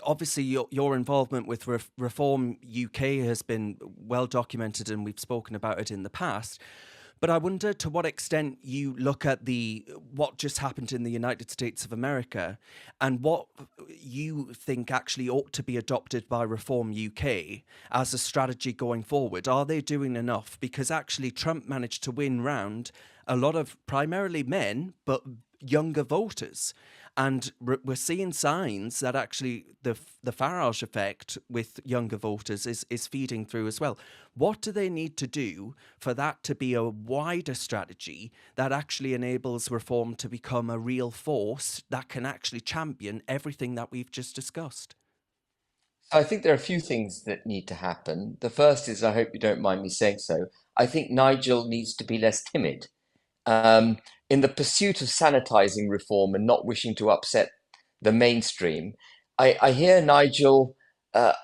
obviously your involvement with Reform UK has been well documented, and we've spoken about it in the past. But I wonder to what extent you look at what just happened in the United States of America and what you think actually ought to be adopted by Reform UK as a strategy going forward. Are they doing enough? Because actually Trump managed to win round a lot of primarily men, but younger voters. And we're seeing signs that actually the Farage effect with younger voters is feeding through as well. What do they need to do for that to be a wider strategy that actually enables Reform to become a real force that can actually champion everything that we've just discussed? I think there are a few things that need to happen. The first is, I hope you don't mind me saying so, I think Nigel needs to be less timid. Um, in the pursuit of sanitizing reform and not wishing to upset the mainstream, I hear Nigel uh,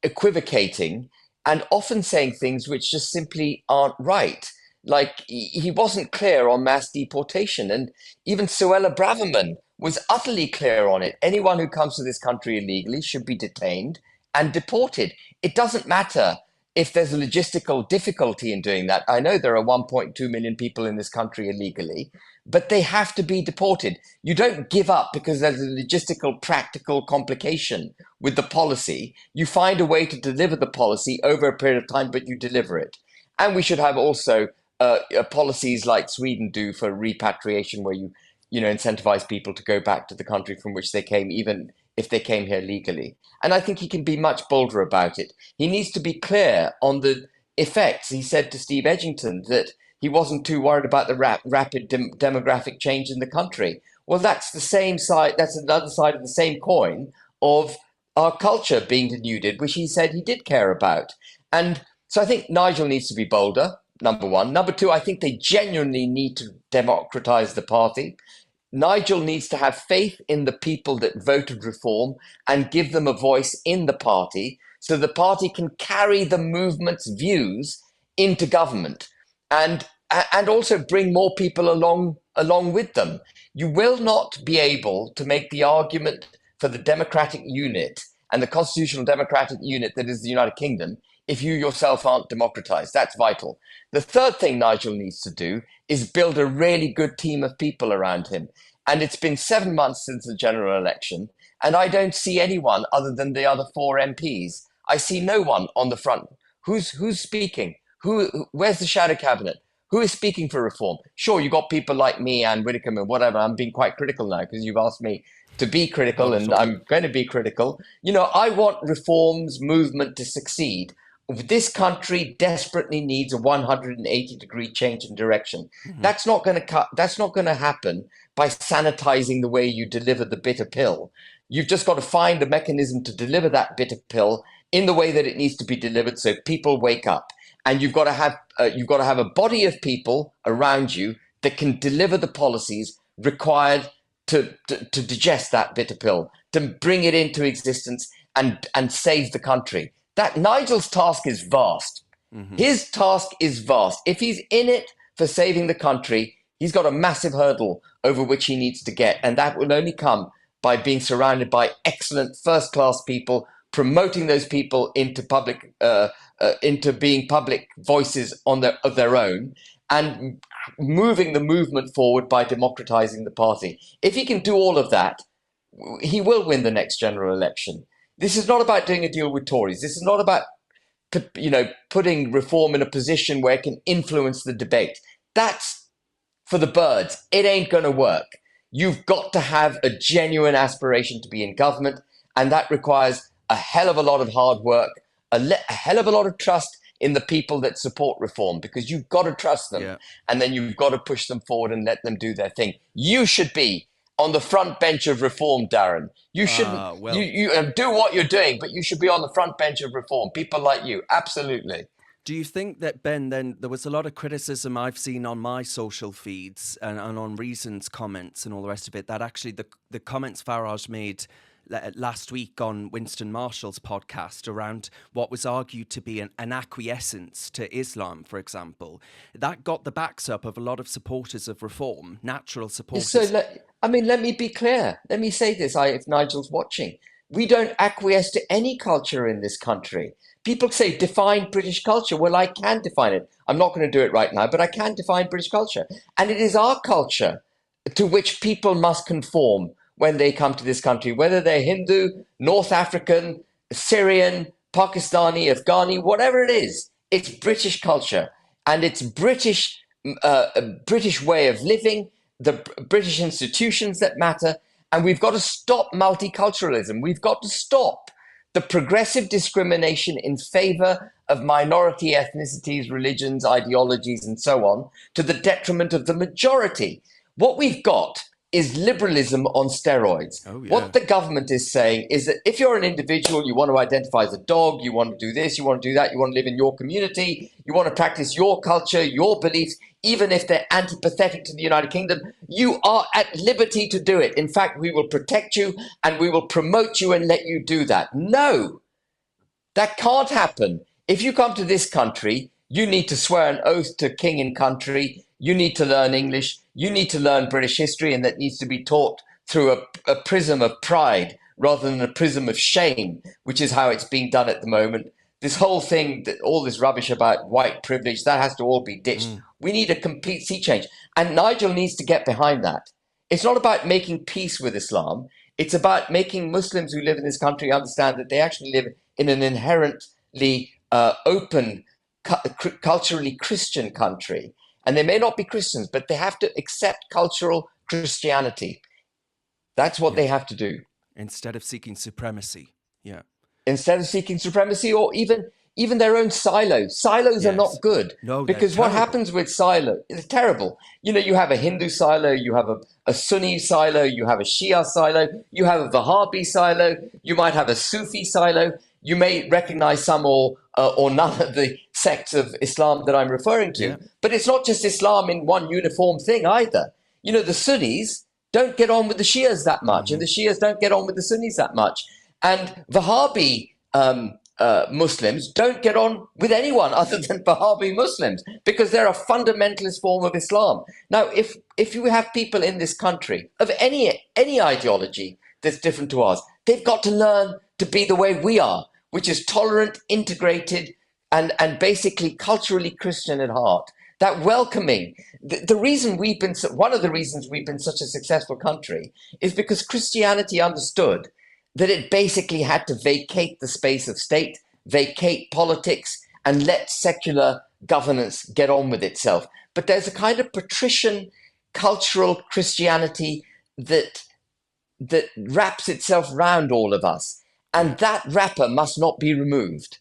equivocating and often saying things which just simply aren't right. Like he wasn't clear on mass deportation, and even Suella Braverman was utterly clear on it. Anyone who comes to this country illegally should be detained and deported. It doesn't matter if there's a logistical difficulty in doing that. I know there are 1.2 million people in this country illegally, but they have to be deported. You don't give up because there's a logistical, practical complication with the policy. You find a way to deliver the policy over a period of time, but you deliver it. And we should have also policies like Sweden do for repatriation, where you know, incentivize people to go back to the country from which they came, even if they came here legally. And I think he can be much bolder about it. He needs to be clear on the effects. He said to Steve Edgington that he wasn't too worried about the rapid demographic change in the country. Well, that's the same side. That's another side of the same coin of our culture being denuded, which he said he did care about. And so I think Nigel needs to be bolder, number one. Number two, I think they genuinely need to democratize the party. Nigel needs to have faith in the people that voted reform and give them a voice in the party so the party can carry the movement's views into government and and also bring more people along with them. You will not be able to make the argument for the democratic unit and the constitutional democratic unit that is the United Kingdom if you yourself aren't democratized. That's vital. The third thing Nigel needs to do is build a really good team of people around him. And it's been 7 months since the general election, and I don't see anyone other than the other four MPs. I see no one on the front. Who's speaking? Where's the shadow cabinet? Who is speaking for reform? Sure, you got people like me, Anne Widdecombe, and whatever. I'm being quite critical now because you've asked me to be critical, Not at and all. I'm going to be critical. You know, I want reforms movement to succeed. This country desperately needs a 180-degree change in direction. Hmm. That's not going to cut. That's not going to happen by sanitizing the way you deliver the bitter pill. You've just got to find a mechanism to deliver that bitter pill in the way that it needs to be delivered, so people wake up. And you've got to have a body of people around you that can deliver the policies required to digest that bitter pill, to bring it into existence and save the country. That Nigel's task is vast. Hmm. His task is vast. If he's in it for saving the country, he's got a massive hurdle over which he needs to get. And that will only come by being surrounded by excellent first-class people, promoting those people into being public voices of their own, and moving the movement forward by democratizing the party. If he can do all of that, he will win the next general election. This is not about doing a deal with Tories. This is not about putting reform in a position where it can influence the debate. That's for the birds. It ain't going to work. You've got to have a genuine aspiration to be in government, and that requires a hell of a lot of hard work, a hell of a lot of trust in the people that support reform, because you've got to trust them, Yeah. and then you've got to push them forward and let them do their thing. You should be on the front bench of reform, Darren. You shouldn't. Well, You do what you're doing, but you should be on the front bench of reform. People like you, absolutely. do you think that, Ben, then there was a lot of criticism I've seen on my social feeds and on Reason's comments and all the rest of it, that actually the comments Farage made last week on Winston Marshall's podcast around what was argued to be an acquiescence to Islam, for example, that got the backs up of a lot of supporters of reform, natural So supporters. let me be clear. Let me say this. If Nigel's watching, we don't acquiesce to any culture in this country. People say, define British culture. Well, I can define it. I'm not going to do it right now, but I can define British culture. And it is our culture to which people must conform when they come to this country, whether they're Hindu, North African, Syrian, Pakistani, Afghani, whatever it is. It's British culture, and it's British way of living, the British institutions that matter. And we've got to stop multiculturalism. We've got to stop the progressive discrimination in favor of minority ethnicities, religions, ideologies, and so on, to the detriment of the majority. What we've got is liberalism on steroids. Oh, yeah. What the government is saying is that if you're an individual, you want to identify as a dog, you want to do this, you want to do that, you want to live in your community, you want to practice your culture, your beliefs, even if they're antipathetic to the United Kingdom, you are at liberty to do it. In fact, we will protect you and we will promote you and let you do that. No, that can't happen. If you come to this country, you need to swear an oath to king and country. You need to learn English. You need to learn British history, and that needs to be taught through a prism of pride rather than a prism of shame, which is how it's being done at the moment. This whole thing, all this rubbish about white privilege, that has to all be ditched. We need a complete sea change. And Nigel needs to get behind that. It's not about making peace with Islam. It's about making Muslims who live in this country understand that they actually live in an inherently open, culturally Christian country. And they may not be Christians, but they have to accept cultural Christianity. That's what they have to do. Instead of seeking supremacy. Yeah. Instead of seeking supremacy, or even their own silos. Silos are not good. No, because what happens with silo is terrible. You know, you have a Hindu silo, you have a Sunni silo, you have a Shia silo, you have a Wahhabi silo, you might have a Sufi silo. You may recognize some or none of the sects of Islam that I'm referring to. But it's not just Islam in one uniform thing either. You know, the Sunnis don't get on with the Shias that much, and the Shias don't get on with the Sunnis that much. And Wahhabi Muslims don't get on with anyone other than Wahhabi Muslims, because they're a fundamentalist form of Islam. Now, if you have people in this country of any ideology that's different to ours, they've got to learn to be the way we are, which is tolerant, integrated, and basically culturally Christian at heart. That welcoming. The reason one of the reasons we've been such a successful country is because Christianity understood that it basically had to vacate the space of state, vacate politics, and let secular governance get on with itself. But there's a kind of patrician cultural Christianity that wraps itself round all of us. And that wrapper must not be removed.